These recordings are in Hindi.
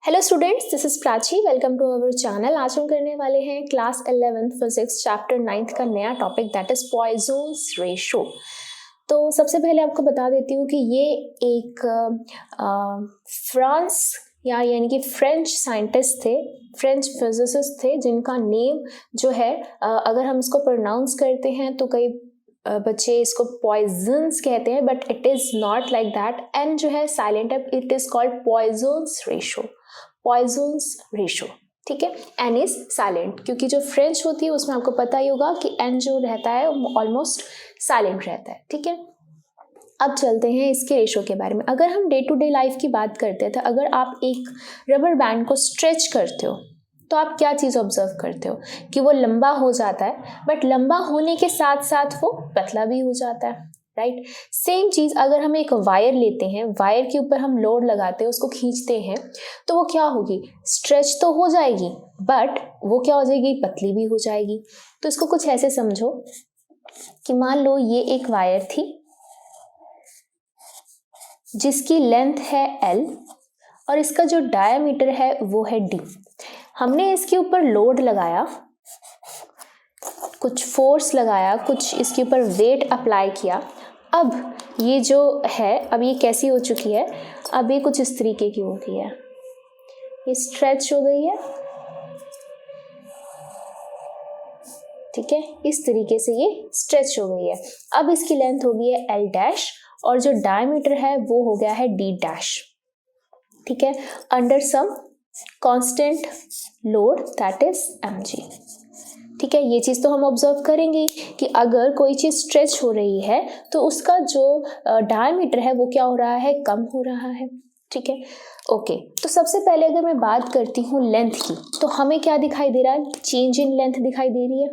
Hello students, this is Prachi. Welcome to our channel. आज हम करने वाले हैं क्लास 11 फिजिक्स चैप्टर 9 का नया topic, that is Poisson's ratio. तो सबसे पहले आपको बता देती हूँ कि ये एक फ्रांस यानी कि फ्रेंच साइंटिस्ट थे, फ्रेंच फिजिसिस्ट थे, जिनका नेम जो है अगर हम इसको प्रोनाउंस करते हैं तो कई बच्चे इसको पॉइजन्स कहते हैं, but it is not like that. N जो है साइलेंट है, it is called Poisson's ratio. Poisson's ratio, ठीक है। एन इज साइलेंट, क्योंकि जो फ्रेंच होती है उसमें आपको पता ही होगा कि एन जो रहता है ऑलमोस्ट साइलेंट रहता है, ठीक है। अब चलते हैं इसके रेशो के बारे में। अगर हम डे टू डे लाइफ की बात करते हैं तो अगर आप एक रबर बैंड को स्ट्रेच करते हो तो आप क्या चीज़ ऑब्जर्व करते हो कि वो लंबा हो जाता है, बट लंबा होने के साथ साथ वो पतला भी हो जाता है, राइट। सेम चीज़ अगर हम एक वायर लेते हैं, वायर के ऊपर हम लोड लगाते हैं, उसको खींचते हैं, तो वो क्या होगी, स्ट्रेच तो हो जाएगी बट वो क्या हो जाएगी, पतली भी हो जाएगी। तो इसको कुछ ऐसे समझो कि मान लो ये एक वायर थी जिसकी लेंथ है L और इसका जो डायमीटर है वो है D। हमने इसके ऊपर लोड लगाया, कुछ फोर्स लगाया, कुछ इसके ऊपर वेट अप्लाई किया। अब ये जो है, अब ये कैसी हो चुकी है, अब ये कुछ इस तरीके की हो गई है, ये स्ट्रेच हो गई है, ठीक है। इस तरीके से ये स्ट्रेच हो गई है। अब इसकी लेंथ हो गई है L डैश और जो डायमीटर है वो हो गया है D डैश, ठीक है, under some constant load that is mg, ठीक है। ये चीज़ तो हम ऑब्जर्व करेंगे कि अगर कोई चीज़ स्ट्रेच हो रही है तो उसका जो डायमीटर है वो क्या हो रहा है, कम हो रहा है, ठीक है। ओके, तो सबसे पहले अगर मैं बात करती हूँ लेंथ की, तो हमें क्या दिखाई दे रहा है, चेंज इन लेंथ दिखाई दे रही है।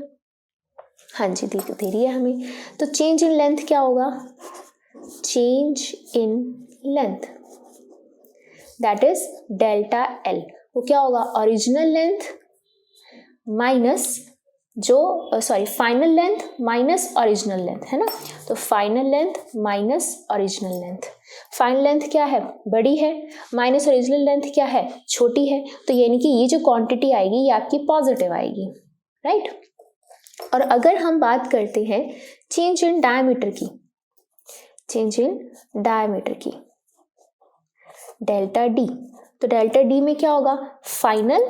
हाँ जी, दे रही है हमें। तो चेंज इन लेंथ क्या होगा, change in length that is delta L। वो क्या होगा, ओरिजिनल लेंथ माइनस जो final length minus original length, है ना। तो final length minus original length, final length क्या है, बड़ी है, माइनस ओरिजिनल लेंथ क्या है, छोटी है। तो यानी कि ये जो क्वांटिटी आएगी ये आपकी पॉजिटिव आएगी, राइट। और अगर हम बात करते हैं चेंज इन डायमीटर की, चेंज इन डायमीटर की, डेल्टा D, तो डेल्टा D में क्या होगा, final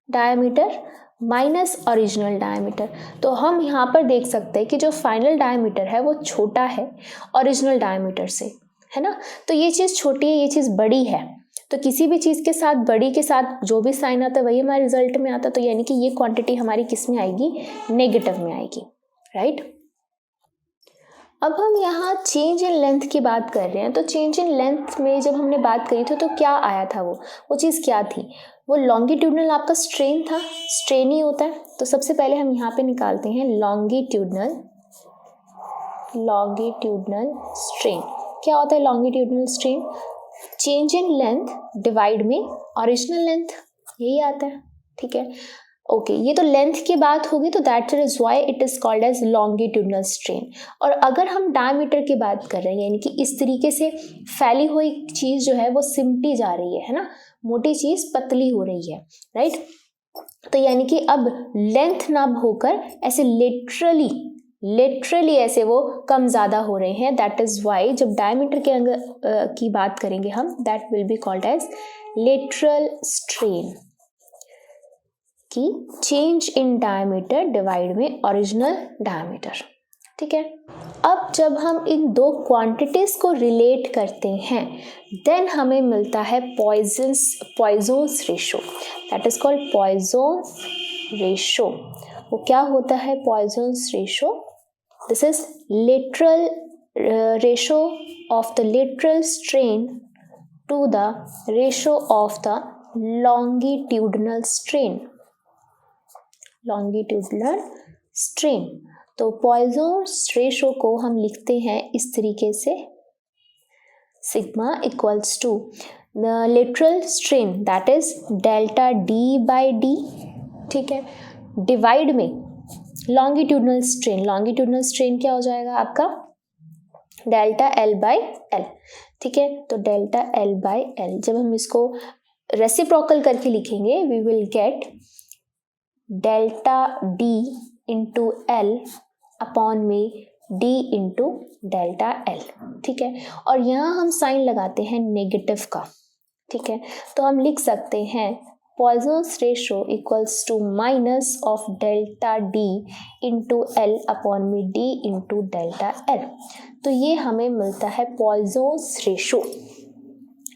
diameter minus original diameter. तो हम यहाँ पर देख सकते हैं कि जो फाइनल डायमीटर है वो छोटा है ओरिजिनल डायमीटर से, है ना। तो ये चीज़ छोटी है, ये चीज़ बड़ी है, तो किसी भी चीज़ के साथ बड़ी के साथ जो भी साइन आता है वही हमारे रिजल्ट में आता है। तो यानी कि ये क्वांटिटी हमारी किस में आएगी, नेगेटिव में आएगी, राइट। अब हम यहाँ चेंज इन लेंथ की बात कर रहे हैं, तो चेंज इन लेंथ में जब हमने बात करी थी तो क्या आया था, वो चीज़ क्या थी, वो लॉन्गिट्यूडनल आपका स्ट्रेन था, स्ट्रेन ही होता है। तो सबसे पहले हम यहाँ पे निकालते हैं लॉन्गिट्यूडनल स्ट्रेन। क्या होता है longitudinal strain, change in length divide में ओरिजिनल लेंथ, यही आता है, ठीक है। ओके, ये तो लेंथ की बात होगी, तो that is why it is called as longitudinal strain. और अगर हम डायमीटर की बात कर रहे हैं, यानी कि इस तरीके से फैली हुई चीज जो है वो सिमटी जा रही है ना, मोटी चीज पतली हो रही है, राइट। तो यानी कि अब लेंथ ना होकर ऐसे लिटरली ऐसे वो कम ज्यादा हो रहे हैं, दैट इज व्हाई जब डायमीटर के की बात करेंगे हम, that will be called as lateral strain, की चेंज इन डायमीटर डिवाइड में ओरिजिनल डायमीटर, ठीक है। अब जब हम इन दो क्वांटिटीज को रिलेट करते हैं देन हमें मिलता है Poisson's ratio, that is called Poisson's ratio. वो क्या होता है Poisson's ratio, this is lateral ratio of the lateral strain to the ratio of the longitudinal strain, longitudinal strain. तो पॉइजन्स रेशो को हम लिखते हैं इस तरीके से, sigma equals to the lateral strain that is delta D by D, ठीक है, डिवाइड में लॉन्गिट्यूडनल स्ट्रेन क्या हो जाएगा आपका, डेल्टा L बाई L, ठीक है। तो डेल्टा L बाई L, जब हम इसको रेसिप्रोकल करके लिखेंगे, we will get delta D into L upon में डी इंटू डेल्टा एल। ठीक है, और यहाँ हम साइन लगाते हैं नेगेटिव का। ठीक है, तो हम लिख सकते हैं Poisson's ratio equals to minus of delta D into L upon में डी इंटू डेल्टा एल। तो ये हमें मिलता है पॉइजन्स रेशो।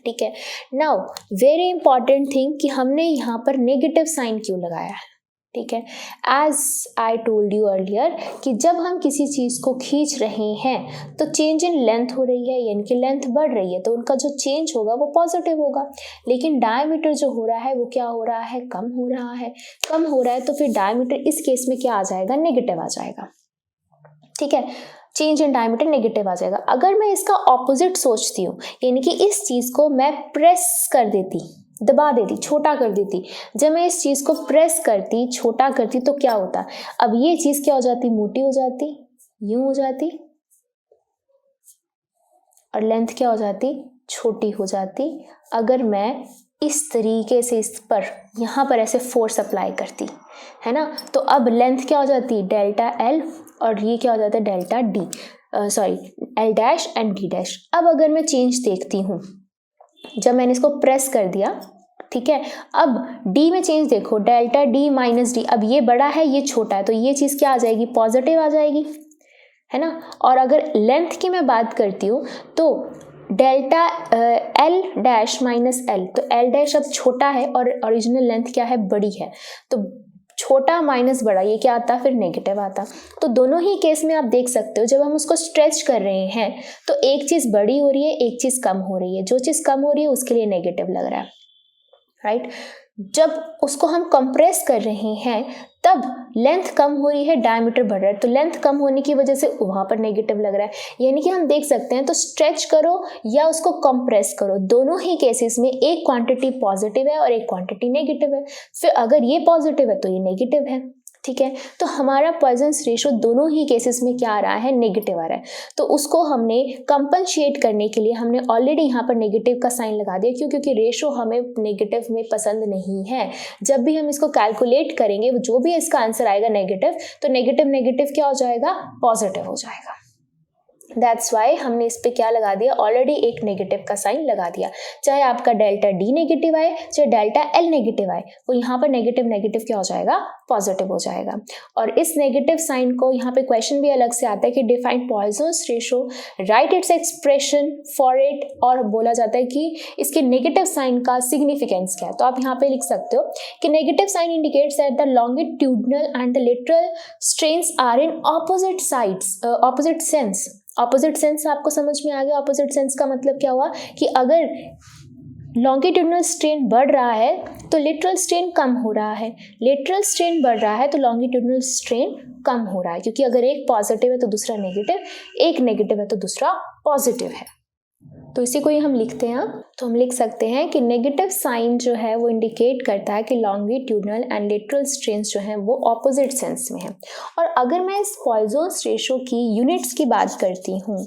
ठीक है, नाउ वेरी इंपॉर्टेंट थिंग कि हमने यहाँ पर नेगेटिव साइन क्यों लगाया है। ठीक है, as I told you earlier कि जब हम किसी चीज़ को खींच रहे हैं तो चेंज इन लेंथ हो रही है, यानी कि लेंथ बढ़ रही है, तो उनका जो चेंज होगा वो पॉजिटिव होगा। लेकिन डायमीटर जो हो रहा है वो क्या हो रहा है, कम हो रहा है। कम हो रहा है तो फिर डायमीटर इस केस में क्या आ जाएगा, नेगेटिव आ जाएगा। ठीक है, चेंज इन डायमीटर नेगेटिव आ जाएगा। अगर मैं इसका ऑपोजिट सोचती हूँ, यानी कि इस चीज़ को मैं प्रेस कर देती, दबा देती, छोटा कर देती, जब मैं इस चीज़ को प्रेस करती, छोटा करती, तो क्या होता, अब ये चीज़ क्या हो जाती, मोटी हो जाती, यूं हो जाती, और लेंथ क्या हो जाती, छोटी हो जाती। अगर मैं इस तरीके से इस पर यहाँ पर ऐसे फोर्स अप्लाई करती, है ना, तो अब लेंथ क्या हो जाती, डेल्टा एल, और ये क्या हो जाता है, delta D, sorry L dash and D dash. अब अगर मैं चेंज देखती हूँ, जब मैंने इसको प्रेस कर दिया, ठीक है, अब d में चेंज देखो, डेल्टा d माइनस डी, अब ये बड़ा है ये छोटा है, तो ये चीज़ क्या आ जाएगी, पॉजिटिव आ जाएगी, है ना। और अगर लेंथ की मैं बात करती हूँ तो delta L dash minus L, तो एल डैश अब छोटा है और ओरिजिनल लेंथ क्या है, बड़ी है, तो छोटा माइनस बड़ा, ये क्या आता, फिर नेगेटिव आता। तो दोनों ही केस में आप देख सकते हो, जब हम उसको स्ट्रेच कर रहे हैं तो एक चीज़ बड़ी हो रही है, एक चीज़ कम हो रही है, जो चीज़ कम हो रही है उसके लिए नेगेटिव लग रहा है, राइट। जब उसको हम कंप्रेस कर रहे हैं तब लेंथ कम हो रही है, डायमीटर बढ़ रहा है, तो लेंथ कम होने की वजह से वहाँ पर नेगेटिव लग रहा है। यानी कि हम देख सकते हैं, तो स्ट्रेच करो या उसको कंप्रेस करो, दोनों ही केसेस में एक क्वांटिटी पॉजिटिव है और एक क्वांटिटी नेगेटिव है। फिर अगर ये पॉजिटिव है तो ये नेगेटिव है। ठीक है, तो हमारा पॉइजन्स रेशो दोनों ही केसेस में क्या आ रहा है, नेगेटिव आ रहा है। तो उसको हमने कंपनसेट करने के लिए हमने ऑलरेडी यहाँ पर नेगेटिव का साइन लगा दिया, क्यों, क्योंकि रेशो हमें नेगेटिव में पसंद नहीं है। जब भी हम इसको कैलकुलेट करेंगे, जो भी इसका आंसर आएगा नेगेटिव, तो नेगेटिव नेगेटिव क्या हो जाएगा, पॉजिटिव हो जाएगा। दैट्स वाई हमने इस पे क्या लगा दिया, ऑलरेडी एक नेगेटिव का साइन लगा दिया। चाहे आपका डेल्टा डी नेगेटिव आए, चाहे डेल्टा एल नेगेटिव आए, वो यहाँ पर नेगेटिव नेगेटिव क्या हो जाएगा, पॉजिटिव हो जाएगा। और इस नेगेटिव साइन को यहाँ पे क्वेश्चन भी अलग से आता है कि define Poisson's ratio, right its expression for it, और बोला जाता है कि इसके नेगेटिव साइन का सिग्निफिकेंस क्या है। तो आप यहाँ पे लिख सकते हो कि negative sign indicates that the longitudinal and the lateral strains are in opposite sides, opposite sense. Opposite sense आपको समझ में आ गया। ऑपोजिट सेंस का मतलब क्या हुआ कि अगर लॉन्गिट्यूडनल स्ट्रेन बढ़ रहा है तो लेटरल स्ट्रेन कम हो रहा है, लेटरल स्ट्रेन बढ़ रहा है तो लॉन्गिट्यूडनल स्ट्रेन कम हो रहा है, क्योंकि अगर एक पॉजिटिव है तो दूसरा नेगेटिव, एक नेगेटिव है तो दूसरा पॉजिटिव है। तो इसी को ही हम लिखते हैं। तो हम लिख सकते हैं कि नेगेटिव साइन जो है वो इंडिकेट करता है कि लॉन्गिट्यूडनल एंड लेटरल स्ट्रेन्स जो हैं वो ऑपोजिट सेंस में हैं। और अगर मैं इस पॉइजन्स रेशो की यूनिट्स की बात करती हूँ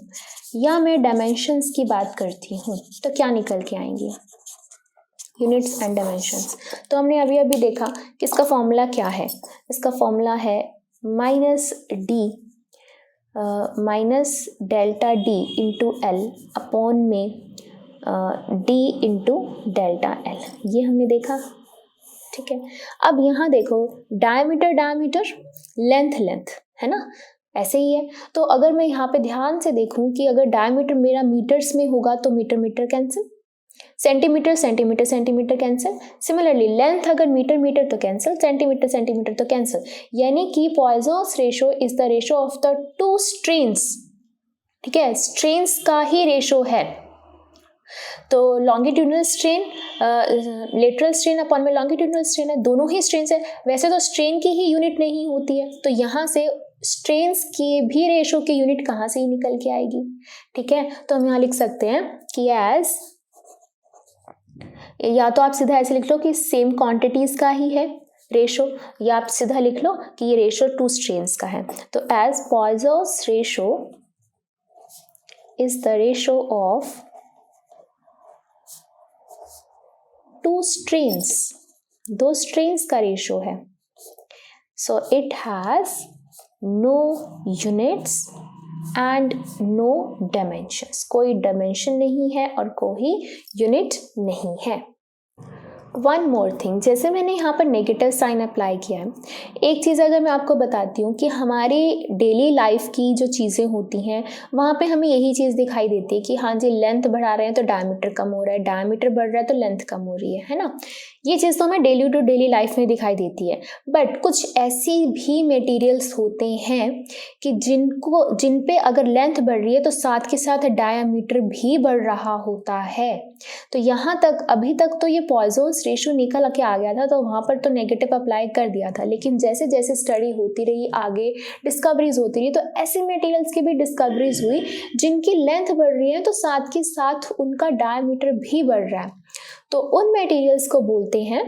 या मैं डायमेंशंस की बात करती हूँ तो क्या निकल के आएंगी, यूनिट्स एंड डायमेंशंस। तो हमने अभी अभी देखा कि इसका फॉर्मूला क्या है, इसका फॉर्मूला है minus delta D into L upon में डी इंटू डेल्टा एल, ये हमने देखा। ठीक है, अब यहाँ देखो डायमीटर लेंथ है ना, ऐसे ही है। तो अगर मैं यहाँ पे ध्यान से देखूँ कि अगर डायमीटर मेरा मीटर्स में होगा तो meter cancel, centimeter cancel. Similarly length अगर मीटर तो कैंसिल, सेंटीमीटर तो कैंसिल। यानी कि Poisson's ratio is the ratio of the two strains. ठीक है, स्ट्रेन्स का ही रेशो है। तो longitudinal strain, lateral strain upon में लॉन्गिट्यूडनल स्ट्रेन है, दोनों ही स्ट्रेन्स है। वैसे तो स्ट्रेन की ही यूनिट नहीं होती है, तो यहाँ से स्ट्रेन्स की भी रेशो की यूनिट कहाँ से ही निकल के आएगी। ठीक है, तो हम यहाँ लिख सकते हैं कि एज, या तो आप सीधा ऐसे लिख लो कि सेम क्वांटिटीज का ही है रेशो, या आप सीधा लिख लो कि ये रेशो टू स्ट्रेन्स का है। तो as Poisson's ratio is the ratio of two strains का रेशो है. So it has no units and no dimensions. कोई डायमेंशन नहीं है और कोई यूनिट नहीं है. वन मोर थिंग, जैसे मैंने यहाँ पर नेगेटिव साइन अप्लाई किया है, एक चीज़ अगर मैं आपको बताती हूँ कि हमारी डेली लाइफ की जो चीज़ें होती हैं वहाँ पे हमें यही चीज़ दिखाई देती है कि हाँ जी लेंथ बढ़ा रहे हैं तो डायमीटर कम हो रहा है, डायमीटर बढ़ रहा है तो लेंथ कम हो रही है ना. ये चीज़ तो हमें डेली टू डेली लाइफ में दिखाई देती है. बट कुछ ऐसी भी मटेरियल्स होते हैं कि जिन पे अगर लेंथ बढ़ रही है तो साथ के साथ डायमीटर भी बढ़ रहा होता है. तो यहाँ तक अभी तक तो ये पॉइसन्स रेशो निकल के आ गया था, तो वहाँ पर तो नेगेटिव अप्लाई कर दिया था. लेकिन जैसे जैसे स्टडी होती रही, आगे डिस्कवरीज होती रही, तो ऐसे मटेरियल्स की भी डिस्कवरीज हुई जिनकी लेंथ बढ़ रही है तो साथ के साथ उनका डायमीटर भी बढ़ रहा है. तो उन मटेरियल्स को बोलते हैं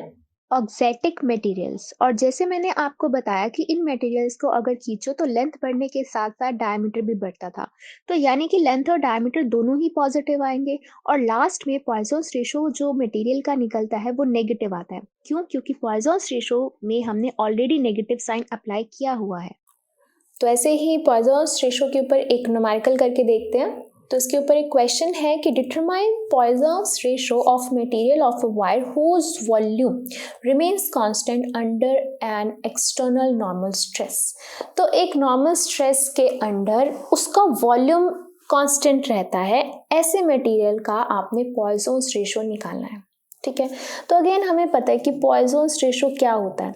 ऑक्जेटिक मटेरियल्स. और जैसे मैंने आपको बताया कि इन मटेरियल्स को अगर खींचो तो लेंथ बढ़ने के साथ साथ डायमीटर भी बढ़ता था. तो यानी कि लेंथ और डायमीटर दोनों ही पॉजिटिव आएंगे. और लास्ट में पॉइसन्स रेशो जो मटेरियल का निकलता है वो नेगेटिव आता है. क्यों? क्योंकि पॉइसन्स रेशो में हमने ऑलरेडी नेगेटिव साइन अप्लाई किया हुआ है. तो ऐसे ही पॉइसन्स रेशो के ऊपर एक न्यूमेरिकल करके देखते हैं. तो इसके ऊपर एक क्वेश्चन है कि determine Poisson's ratio of material of a wire whose volume remains constant under an external normal stress. तो एक नॉर्मल स्ट्रेस के अंडर उसका वॉल्यूम कांस्टेंट रहता है, ऐसे मटेरियल का आपने पॉइसन्स रेशो निकालना है. ठीक है. तो अगेन हमें पता है कि पॉइसन्स रेशो क्या होता है,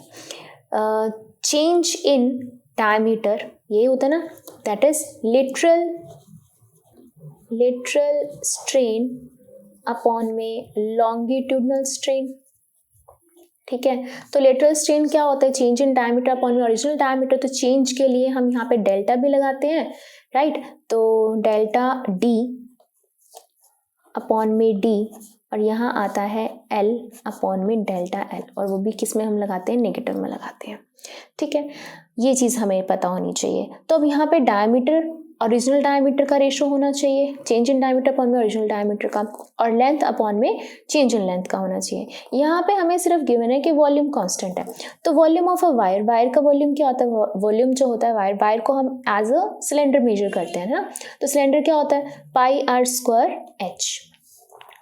चेंज इन डायमीटर, ये होता है ना, that is lateral strain upon में लॉन्गिट्यूडनल स्ट्रेन. ठीक है. तो लेटरल स्ट्रेन क्या होता है, चेंज इन डायमीटर अपॉन में ओरिजिनल डायमीटर. तो चेंज के लिए हम यहाँ पे डेल्टा भी लगाते हैं, राइट. तो डेल्टा डी अपॉन में डी, और यहाँ आता है एल अपॉन में डेल्टा एल, और वो भी किस में हम लगाते हैं, नेगेटिव में लगाते हैं. ठीक है. ये चीज़ हमें पता होनी चाहिए. तो अब यहाँ पे डायमीटर ओरिजिनल डायमीटर का रेशो होना चाहिए, चेंज इन डायमीटर अपॉन में ओरिजिनल डायमीटर का, और लेंथ अपॉन में चेंज इन लेंथ का होना चाहिए. यहाँ पे हमें सिर्फ गिवन है कि वॉल्यूम कांस्टेंट है. तो वॉल्यूम ऑफ अ वायर का वॉल्यूम क्या होता है, वॉल्यूम जो होता है वायर को हम एज अ सिलेंडर मेजर करते हैं ना. तो सिलेंडर क्या होता है, पाई आर स्क्वायर एच,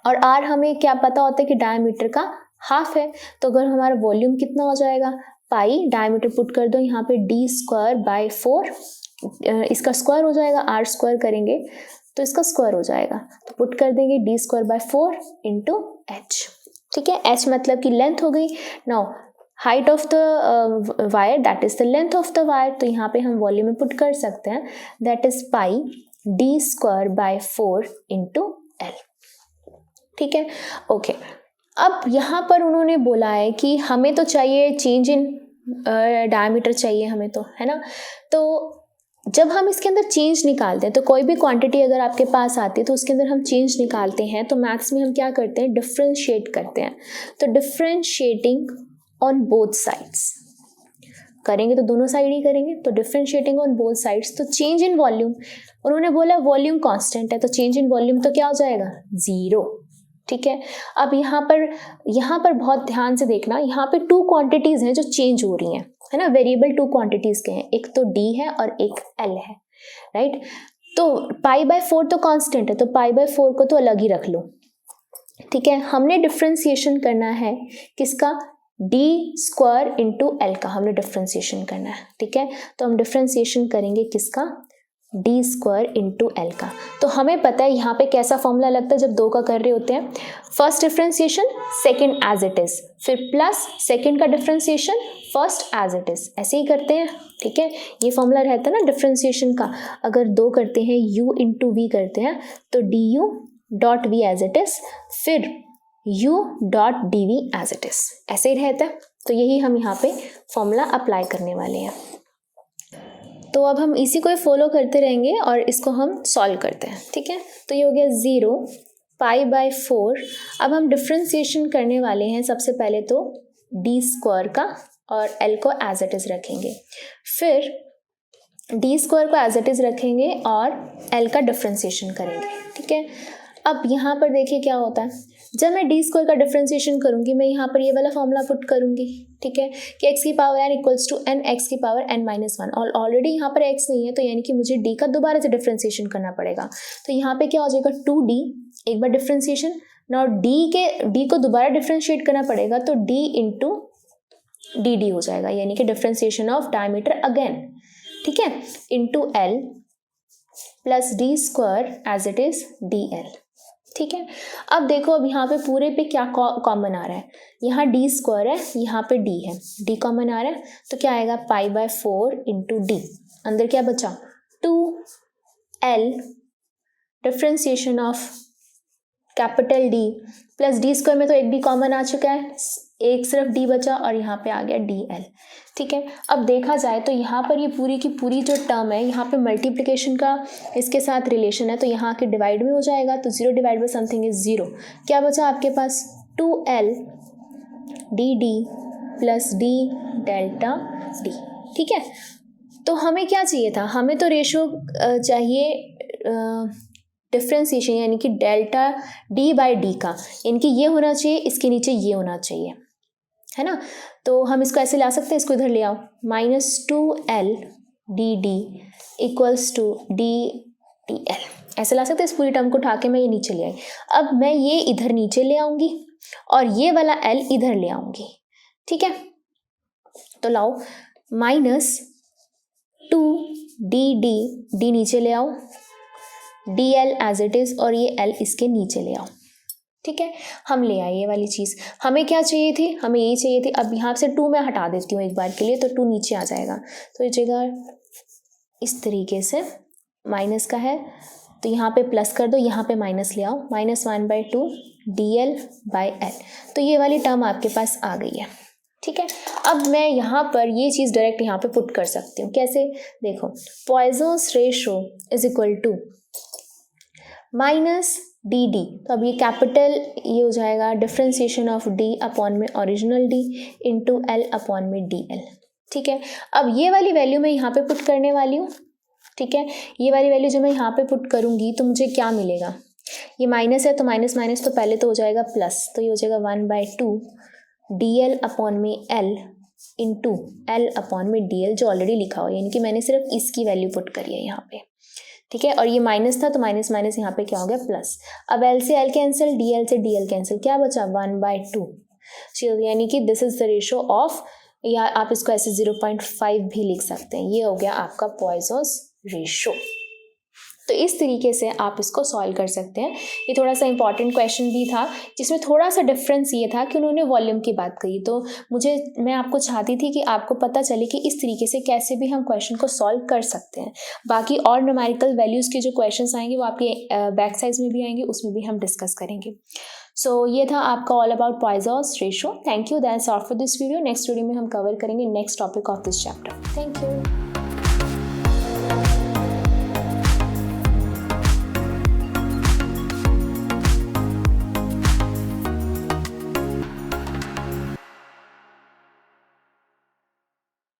और आर हमें क्या पता होता है कि डायमीटर का हाफ है. तो अगर हमारा वॉल्यूम कितना हो जाएगा, पाई डायमीटर पुट कर दो यहाँ पे डी स्क्वायर बाई 4, इसका स्क्वायर हो जाएगा, आर स्क्वायर करेंगे तो इसका स्क्वायर हो जाएगा, तो पुट कर देंगे D square by 4 into H. ठीक है. एच मतलब कि लेंथ हो गई. Now height of the wire that is the length of the wire. तो यहाँ पे हम वॉल्यूम में पुट कर सकते हैं, that is pi D square by 4 into L. ठीक है. ओके. अब यहाँ पर उन्होंने बोला है कि हमें तो चाहिए चेंज इन डायमीटर चाहिए हमें, तो है ना. तो जब हम इसके अंदर चेंज निकालते हैं, तो कोई भी क्वांटिटी अगर आपके पास आती है तो उसके अंदर हम चेंज निकालते हैं, तो मैथ्स में हम क्या करते हैं, डिफरेंशिएट करते हैं. तो डिफरेंशिएटिंग ऑन बोथ साइड्स करेंगे, तो दोनों साइड ही करेंगे. तो डिफरेंशिएटिंग ऑन बोथ साइड्स, तो चेंज इन वॉल्यूम, उन्होंने बोला वॉल्यूम कांस्टेंट है, तो चेंज इन वॉल्यूम तो क्या हो जाएगा, 0. ठीक है. अब यहाँ पर बहुत ध्यान से देखना, यहाँ पे 2 क्वांटिटीज हैं जो चेंज हो रही हैं, है ना. वेरिएबल 2 क्वांटिटीज के हैं, एक तो d है और एक l है, राइट. तो पाई बाय 4 तो कांस्टेंट है, तो पाई बाय 4 को तो अलग ही रख लो. ठीक है. हमने डिफरेंशिएशन करना है किसका, d स्क्वायर इंटू एल का हमने डिफरेंशिएशन करना है. ठीक है. तो हम डिफरेंशिएशन करेंगे किसका, डी स्क्वायर इंटू एल का. तो हमें पता है यहाँ पे कैसा फॉर्मूला लगता है जब 2 का कर रहे होते हैं, first differentiation second as it is, फिर प्लस सेकंड का differentiation first as it is, ऐसे ही करते हैं. ठीक है. ये फॉर्मूला रहता है ना डिफरेंशिएशन का. अगर 2 करते हैं u इंटू वी करते हैं, तो D U dot V as it is, फिर u dot D V as it is, ऐसे ही रहता है. तो यही हम यहाँ पे फॉर्मूला अप्लाई करने वाले हैं. तो अब हम इसी को फॉलो करते रहेंगे और इसको हम सॉल्व करते हैं. ठीक है. तो ये हो गया 0 पाई बाय 4. अब हम डिफरेंशिएशन करने वाले हैं सबसे पहले तो डी स्क्वायर का, और एल को एज इट इज रखेंगे, फिर डी स्क्वायर को एज इट इज रखेंगे और एल का डिफरेंशिएशन करेंगे. ठीक है. अब यहाँ पर देखिए क्या होता है, 2 का कर रहे होते हैं जब मैं डी स्क्वायर का डिफ्रेंसिएशन करूंगी मैं यहाँ पर ये वाला फॉर्मूला पुट करूंगी, ठीक है, कि एक्स की power N equals to N X की पावर एन माइनस वन, और ऑलरेडी यहाँ पर एक्स नहीं है तो यानी कि मुझे डी का दोबारा से डिफ्रेंसिएशन करना पड़ेगा। तो यहाँ पे क्या हो जाएगा 2d, एक बार डिफ्रेंसिएशन, नाउ डी को दोबारा डिफ्रेंशिएट करना पड़ेगा तो d इंटू डी डी हो जाएगा, यानी कि डिफ्रेंसिएशन ऑफ डायमीटर अगेन, ठीक है, into L plus D square as it is D L, ठीक है। अब देखो अब यहाँ पे पूरे पे क्या कॉमन आ रहा है, यहाँ डी स्क्वायर है, यहाँ पे डी है, डी कॉमन आ रहा है तो क्या आएगा पाई बाय 4 इंटू डी, अंदर क्या बचा 2l differentiation of capital D plus D square में तो एक डी कॉमन आ चुका है, एक सिर्फ डी बचा और यहाँ पे आ गया डी एल, ठीक है। अब देखा जाए तो यहाँ पर ये पूरी की पूरी जो टर्म है यहाँ पे मल्टीप्लिकेशन का इसके साथ रिलेशन है तो यहाँ के डिवाइड में हो जाएगा, तो 0 डिवाइड बाई समथिंग इज 0, क्या बचा आपके पास 2l D D plus D delta D, ठीक है। तो हमें क्या चाहिए था, हमें तो रेशो चाहिए डिफ्रेंसिएशन यानी कि डेल्टा डी बाई डी का, इनकी ये होना चाहिए, इसके नीचे ये होना चाहिए, है ना। तो हम इसको ऐसे ला सकते हैं, इसको इधर ले आओ, -2l D D equals to D D L, ऐसे ला सकते हैं। इस पूरी टर्म को उठा के मैं ये नीचे ले आई, अब मैं ये इधर नीचे ले आऊँगी और ये वाला l इधर ले आऊँगी, ठीक है। तो लाओ -2 डी नीचे ले आओ, D L as it is और ये एल इसके नीचे ले आओ, ठीक है। हम ले आए ये वाली चीज़, हमें क्या चाहिए थी, हमें यही चाहिए थी। अब यहाँ से 2 मैं हटा देती हूँ एक बार के लिए, तो 2 नीचे आ जाएगा, तो ये जगह इस तरीके से माइनस का है तो यहाँ पे प्लस कर दो, यहाँ पे माइनस ले आओ, -1/2 डी एल बाई एल, तो ये वाली टर्म आपके पास आ गई है, ठीक है। अब मैं यहाँ पर ये चीज़ डायरेक्ट यहाँ पे पुट कर सकती हूँ, कैसे, देखो Poisson's ratio is equal to minus D D, तो अब ये कैपिटल ये हो जाएगा डिफ्रेंसिएशन ऑफ डी अपॉन में original D into L upon में डी एल, ठीक है। अब ये वाली वैल्यू मैं यहाँ पे पुट करने वाली हूँ, ठीक है। ये वाली वैल्यू जो मैं यहाँ पे पुट करूँगी तो मुझे क्या मिलेगा, ये माइनस है तो माइनस माइनस तो पहले तो हो जाएगा प्लस, तो ये हो जाएगा 1/2 डी एल अपॉन में एल इंटू एल अपॉन में डी एल, जो ऑलरेडी लिखा हुआ है, यानी कि मैंने सिर्फ इसकी वैल्यू पुट करी है यहाँ पे, ठीक है। और ये माइनस था तो माइनस माइनस यहाँ पे क्या हो गया प्लस, अब एल से एल कैंसिल, डी एल से डी एल कैंसिल, क्या बचा 1/2, यानी कि this is the ratio of, या आप इसको ऐसे 0.5 भी लिख सकते हैं, ये हो गया आपका पॉइज़न्स रेशो। तो इस तरीके से आप इसको सॉल्व कर सकते हैं। ये थोड़ा सा इंपॉर्टेंट क्वेश्चन भी था जिसमें थोड़ा सा डिफरेंस ये था कि उन्होंने वॉल्यूम की बात कही, तो मैं आपको चाहती थी कि आपको पता चले कि इस तरीके से कैसे भी हम क्वेश्चन को सॉल्व कर सकते हैं। बाकी और न्यूमेरिकल वैल्यूज़ के जो क्वेश्चंस आएंगे वो आपके बैक साइज में भी आएंगे, उसमें भी हम डिस्कस करेंगे। सो ये था आपका all about Poisson's ratio. Thank you, that's all for this video. Next video में हम कवर करेंगे next topic of this chapter. Thank you.